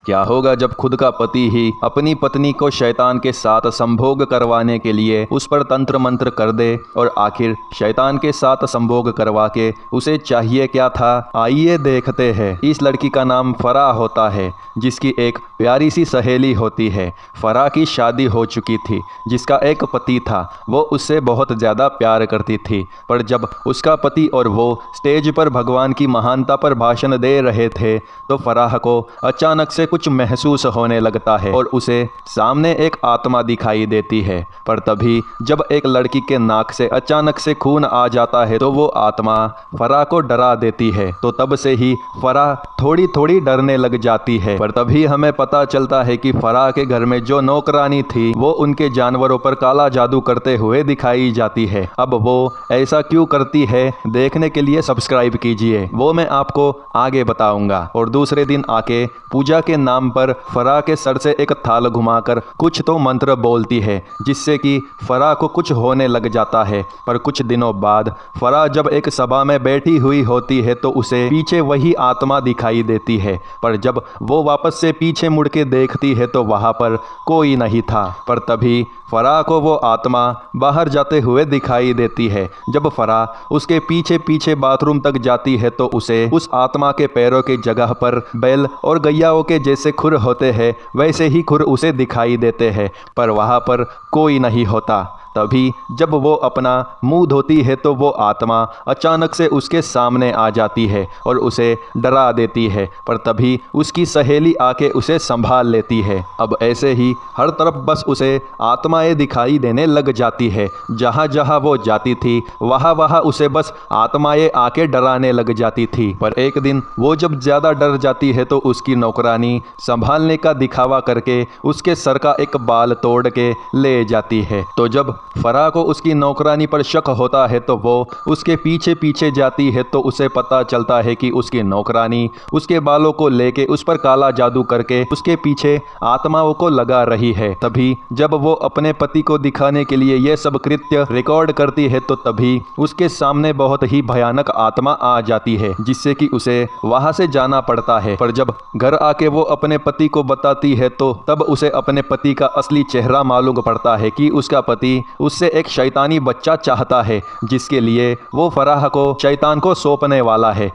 क्या होगा जब खुद का पति ही अपनी पत्नी को शैतान के साथ संभोग करवाने के लिए उस पर तंत्र मंत्र कर दे। और आखिर शैतान के साथ संभोग करवा के उसे चाहिए क्या था, आइए देखते हैं। इस लड़की का नाम फराह होता है, जिसकी एक प्यारी सी सहेली होती है। फराह की शादी हो चुकी थी, जिसका एक पति था। वो उससे बहुत ज़्यादा प्यार करती थी, पर जब उसका पति और वो स्टेज पर भगवान की महानता पर भाषण दे रहे थे तो फराह को अचानक से कुछ महसूस होने लगता है और उसे सामने एक आत्मा दिखाई देती है। पर तभी जब एक लड़की के नाक से अचानक से खून आ जाता है तो वो आत्मा फराह को डरा देती है। तो तब से ही फराह थोड़ी थोड़ी डरने लग जाती है। पर तभी हमें पता चलता है कि फराह के घर में जो नौकरानी थी वो उनके जानवरों पर काला जादू करते हुए दिखाई जाती है। अब वो ऐसा क्यों करती है, देखने के लिए सब्सक्राइब कीजिए, वो मैं आपको आगे बताऊंगा। और दूसरे दिन आके पूजा के नाम पर फराह के सर से एक थाल घुमाकर कुछ तो मंत्र बोलती है, जिससे कि फराह को कुछ होने लग जाता है। पर कुछ दिनों बाद फराह जब एक सभा में बैठी हुई होती है तो उसे पीछे वही आत्मा दिखाई देती है। पर जब वो वापस से पीछे मुड़ के देखती है तो वहां पर कोई नहीं था। पर तभी फराह को वो आत्मा बाहर जाते हुए दिखाई देती है। जब फराह उसके पीछे पीछे बाथरूम तक जाती है तो उसे उस आत्मा के पैरों की जगह पर बैल और गैयाओं के जैसे खुर होते हैं, वैसे ही खुर उसे दिखाई देते हैं, पर वहाँ पर कोई नहीं होता। तभी जब वो अपना मुंह धोती है तो वो आत्मा अचानक से उसके सामने आ जाती है और उसे डरा देती है। पर तभी उसकी सहेली आके उसे संभाल लेती है। अब ऐसे ही हर तरफ बस उसे आत्माएं दिखाई देने लग जाती है। जहाँ जहाँ वो जाती थी वहाँ वहाँ उसे बस आत्माएं आके डराने लग जाती थी। पर एक दिन वो जब ज़्यादा डर जाती है तो उसकी नौकरानी संभालने का दिखावा करके उसके सर का एक बाल तोड़ के ले जाती है। तो जब फराह को उसकी नौकरानी पर शक होता है तो वो उसके पीछे पीछे जाती है तो उसे पता चलता है कि उसकी नौकरानी उसके बालों को लेके उस पर काला जादू करके उसके पीछे आत्माओं को लगा रही है। तभी जब वो अपने पति को दिखाने के लिए ये सब कृत्य रिकॉर्ड करती है तो तभी उसके सामने बहुत ही भयानक आत्मा आ जाती है, जिससे कि उसे वहां से जाना पड़ता है। पर जब घर आके वो अपने पति को बताती है तो तब उसे अपने पति का असली चेहरा मालूम पड़ता है कि उसका पति उससे एक शैतानी बच्चा चाहता है, जिसके लिए वो फराह को शैतान को सौंपने वाला है।